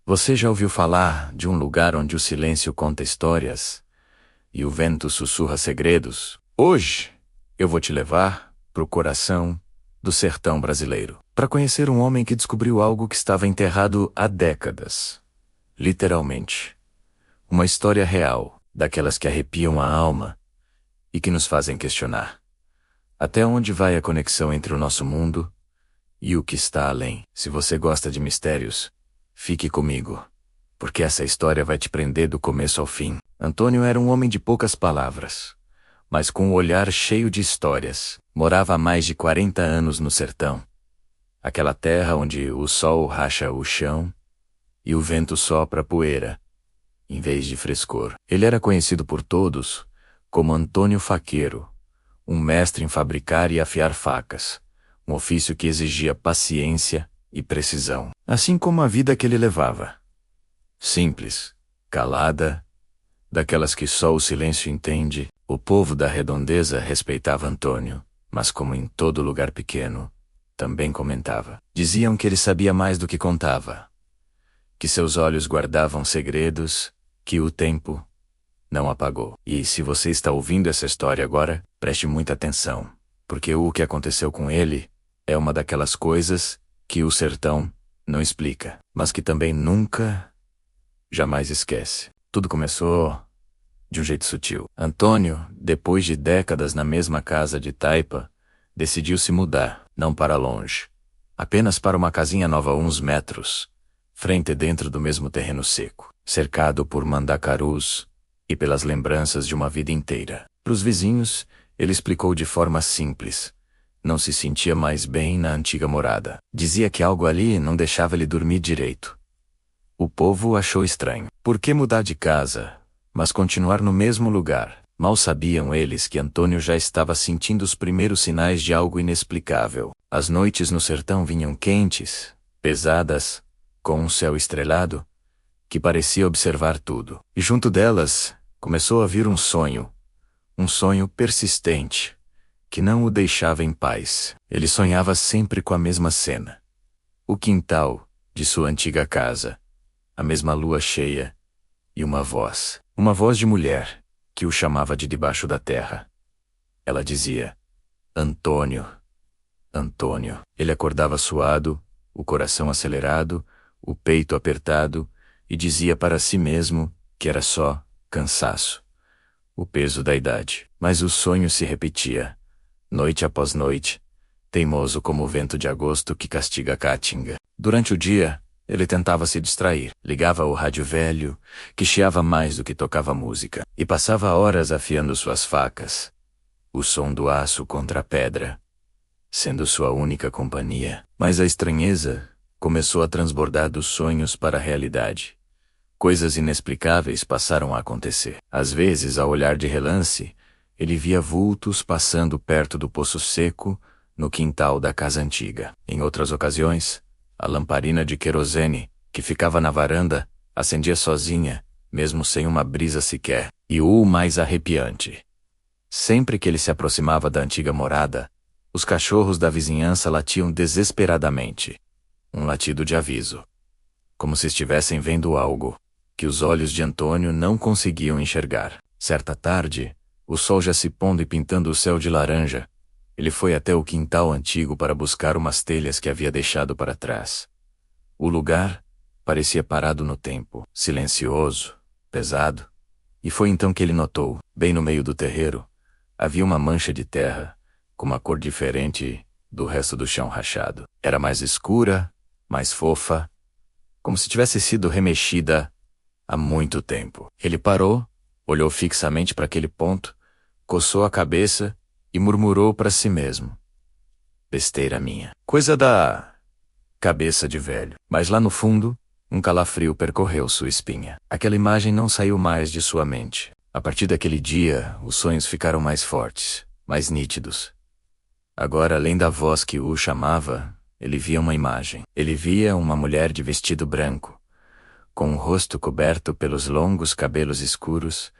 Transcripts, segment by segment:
Você já ouviu falar de um lugar onde o silêncio conta histórias e o vento sussurra segredos? Hoje eu vou te levar pro coração do sertão brasileiro, para conhecer um homem que descobriu algo que estava enterrado há décadas. Literalmente. Uma história real, daquelas que arrepiam a alma e que nos fazem questionar. Até onde vai a conexão entre o nosso mundo e o que está além? Se você gosta de mistérios, fique comigo, porque essa história vai te prender do começo ao fim. Antônio era um homem de poucas palavras, mas com um olhar cheio de histórias. Morava há mais de 40 anos no sertão. Aquela terra onde o sol racha o chão e o vento sopra poeira, em vez de frescor. Ele era conhecido por todos como Antônio Faqueiro, um mestre em fabricar e afiar facas, um ofício que exigia paciência e precisão, assim como a vida que ele levava. Simples, calada, daquelas que só o silêncio entende. O povo da redondeza respeitava Antônio, mas como em todo lugar pequeno, também comentava. Diziam que ele sabia mais do que contava, que seus olhos guardavam segredos, que o tempo não apagou. E se você está ouvindo essa história agora, preste muita atenção, porque o que aconteceu com ele é uma daquelas coisas que o sertão não explica, mas que também nunca, jamais esquece. Tudo começou de um jeito sutil. Antônio, depois de décadas na mesma casa de taipa, decidiu se mudar, não para longe, apenas para uma casinha nova a uns metros, frente e dentro do mesmo terreno seco, cercado por mandacarus e pelas lembranças de uma vida inteira. Para os vizinhos, ele explicou de forma simples. Não se sentia mais bem na antiga morada. Dizia que algo ali não deixava ele dormir direito. O povo achou estranho. Por que mudar de casa, mas continuar no mesmo lugar? Mal sabiam eles que Antônio já estava sentindo os primeiros sinais de algo inexplicável. As noites no sertão vinham quentes, pesadas, com um céu estrelado, que parecia observar tudo. E junto delas, começou a vir um sonho persistente, que não o deixava em paz. Ele sonhava sempre com a mesma cena. O quintal de sua antiga casa, a mesma lua cheia e uma voz de mulher, que o chamava de debaixo da terra. Ela dizia: Antônio, Antônio. Ele acordava suado, o coração acelerado, o peito apertado, e dizia para si mesmo que era só cansaço, o peso da idade. Mas o sonho se repetia, noite após noite, teimoso como o vento de agosto que castiga a caatinga. Durante o dia, ele tentava se distrair, ligava o rádio velho, que chiava mais do que tocava música, e passava horas afiando suas facas, o som do aço contra a pedra, sendo sua única companhia. Mas a estranheza começou a transbordar dos sonhos para a realidade. Coisas inexplicáveis passaram a acontecer. Às vezes, ao olhar de relance, ele via vultos passando perto do poço seco, no quintal da casa antiga. Em outras ocasiões, a lamparina de querosene, que ficava na varanda, acendia sozinha, mesmo sem uma brisa sequer. E o mais arrepiante: sempre que ele se aproximava da antiga morada, os cachorros da vizinhança latiam desesperadamente. Um latido de aviso, como se estivessem vendo algo que os olhos de Antônio não conseguiam enxergar. Certa tarde, o sol já se pondo e pintando o céu de laranja, ele foi até o quintal antigo para buscar umas telhas que havia deixado para trás. O lugar parecia parado no tempo, silencioso, pesado, e foi então que ele notou, bem no meio do terreiro, havia uma mancha de terra, com uma cor diferente do resto do chão rachado. Era mais escura, mais fofa, como se tivesse sido remexida há muito tempo. Ele parou, olhou fixamente para aquele ponto, coçou a cabeça e murmurou para si mesmo: besteira minha. Coisa da cabeça de velho. Mas lá no fundo, um calafrio percorreu sua espinha. Aquela imagem não saiu mais de sua mente. A partir daquele dia, os sonhos ficaram mais fortes, mais nítidos. Agora, além da voz que o chamava, ele via uma imagem. Ele via uma mulher de vestido branco, com o rosto coberto pelos longos cabelos escuros,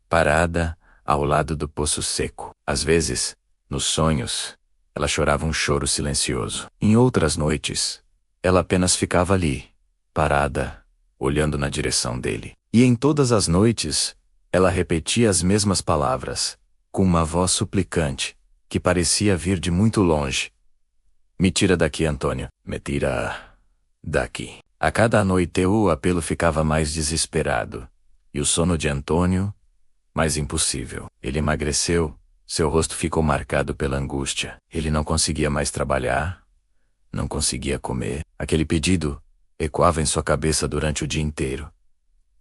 parada ao lado do poço seco. Às vezes, nos sonhos, ela chorava um choro silencioso. Em outras noites, ela apenas ficava ali, parada, olhando na direção dele. E em todas as noites, ela repetia as mesmas palavras, com uma voz suplicante, que parecia vir de muito longe. Me tira daqui, Antônio. Me tira daqui. A cada noite o apelo ficava mais desesperado, e o sono de Antônio mais impossível. Ele emagreceu, seu rosto ficou marcado pela angústia. Ele não conseguia mais trabalhar, não conseguia comer. Aquele pedido ecoava em sua cabeça durante o dia inteiro.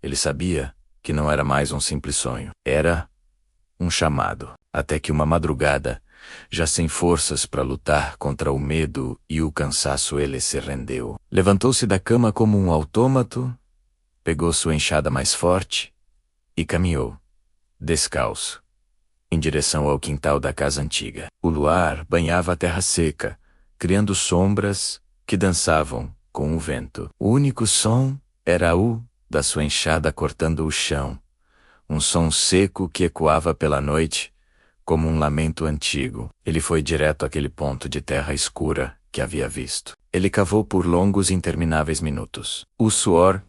Ele sabia que não era mais um simples sonho. Era um chamado. Até que uma madrugada, já sem forças para lutar contra o medo e o cansaço, ele se rendeu. Levantou-se da cama como um autômato, pegou sua enxada mais forte e caminhou, descalço, em direção ao quintal da casa antiga. O luar banhava a terra seca, criando sombras que dançavam com o vento. O único som era o da sua enxada cortando o chão, um som seco que ecoava pela noite, como um lamento antigo. Ele foi direto àquele ponto de terra escura que havia visto. Ele cavou por longos e intermináveis minutos. O suor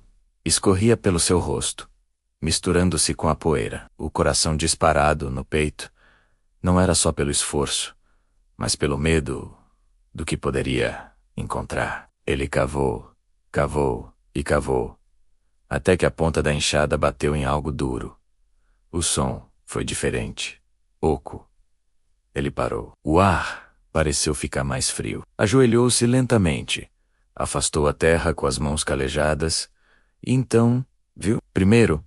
escorria pelo seu rosto, misturando-se com a poeira. O coração disparado no peito não era só pelo esforço, mas pelo medo do que poderia encontrar. Ele cavou, cavou e cavou, até que a ponta da enxada bateu em algo duro. O som foi diferente. Oco. Ele parou. O ar pareceu ficar mais frio. Ajoelhou-se lentamente, afastou a terra com as mãos calejadas, e então viu, primeiro,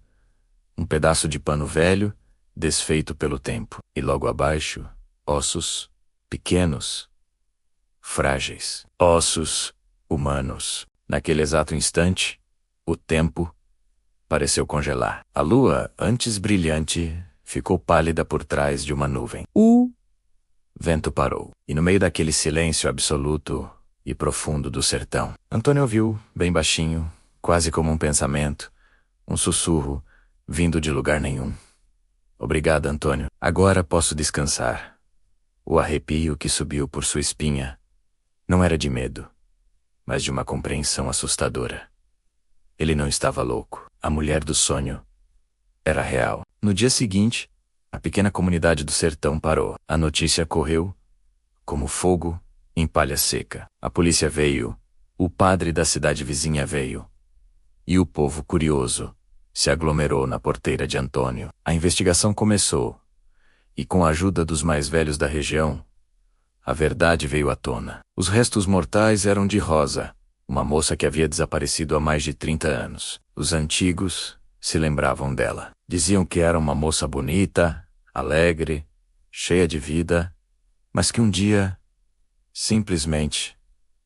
um pedaço de pano velho, desfeito pelo tempo, e logo abaixo, ossos pequenos, frágeis. Ossos humanos. Naquele exato instante, o tempo pareceu congelar. A lua, antes brilhante, ficou pálida por trás de uma nuvem. O vento parou, e no meio daquele silêncio absoluto e profundo do sertão, Antônio ouviu, bem baixinho, quase como um pensamento, um sussurro, vindo de lugar nenhum. Obrigado, Antônio. Agora posso descansar. O arrepio que subiu por sua espinha não era de medo, mas de uma compreensão assustadora. Ele não estava louco. A mulher do sonho era real. No dia seguinte, a pequena comunidade do sertão parou. A notícia correu como fogo em palha seca. A polícia veio, o padre da cidade vizinha veio, e o povo curioso se aglomerou na porteira de Antônio. A investigação começou, e com a ajuda dos mais velhos da região, a verdade veio à tona. Os restos mortais eram de Rosa, uma moça que havia desaparecido há mais de 30 anos. Os antigos se lembravam dela. Diziam que era uma moça bonita, alegre, cheia de vida, mas que um dia, simplesmente,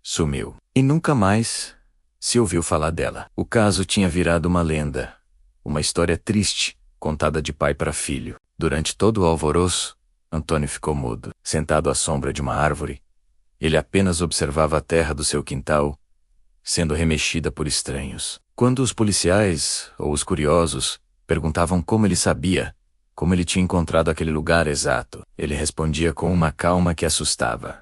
sumiu. E nunca mais se ouviu falar dela. O caso tinha virado uma lenda, uma história triste, contada de pai para filho. Durante todo o alvoroço, Antônio ficou mudo. Sentado à sombra de uma árvore, ele apenas observava a terra do seu quintal, sendo remexida por estranhos. Quando os policiais, ou os curiosos, perguntavam como ele sabia, como ele tinha encontrado aquele lugar exato, ele respondia com uma calma que assustava.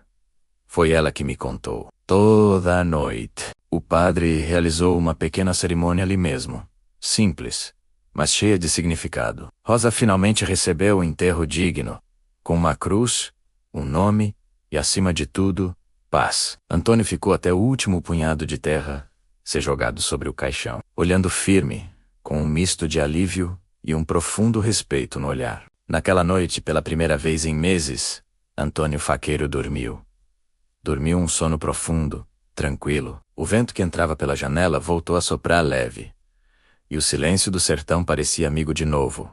Foi ela que me contou. Toda a noite, o padre realizou uma pequena cerimônia ali mesmo. Simples, mas cheia de significado. Rosa finalmente recebeu um enterro digno, com uma cruz, um nome e, acima de tudo, paz. Antônio ficou até o último punhado de terra ser jogado sobre o caixão, olhando firme, com um misto de alívio e um profundo respeito no olhar. Naquela noite, pela primeira vez em meses, Antônio Faqueiro dormiu. Dormiu um sono profundo, tranquilo. O vento que entrava pela janela voltou a soprar leve, e o silêncio do sertão parecia amigo de novo,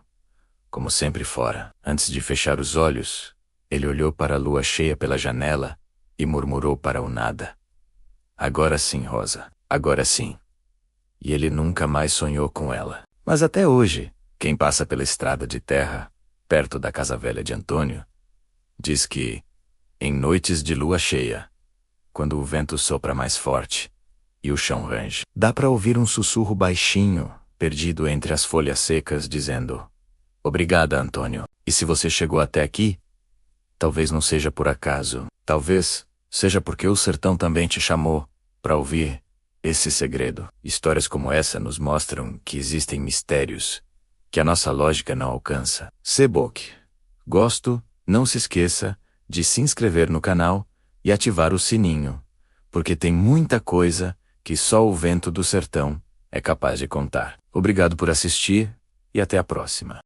como sempre fora. Antes de fechar os olhos, ele olhou para a lua cheia pela janela e murmurou para o nada. Agora sim, Rosa. Agora sim. E ele nunca mais sonhou com ela. Mas até hoje, quem passa pela estrada de terra, perto da casa velha de Antônio, diz que, em noites de lua cheia, quando o vento sopra mais forte e o chão range, dá para ouvir um sussurro baixinho, perdido entre as folhas secas, dizendo: Obrigada, Antônio. E se você chegou até aqui, talvez não seja por acaso. Talvez seja porque o sertão também te chamou para ouvir esse segredo. Histórias como essa nos mostram que existem mistérios que a nossa lógica não alcança. Sebook. Gosto, não se esqueça de se inscrever no canal e ativar o sininho, porque tem muita coisa que só o vento do sertão é capaz de contar. Obrigado por assistir e até a próxima.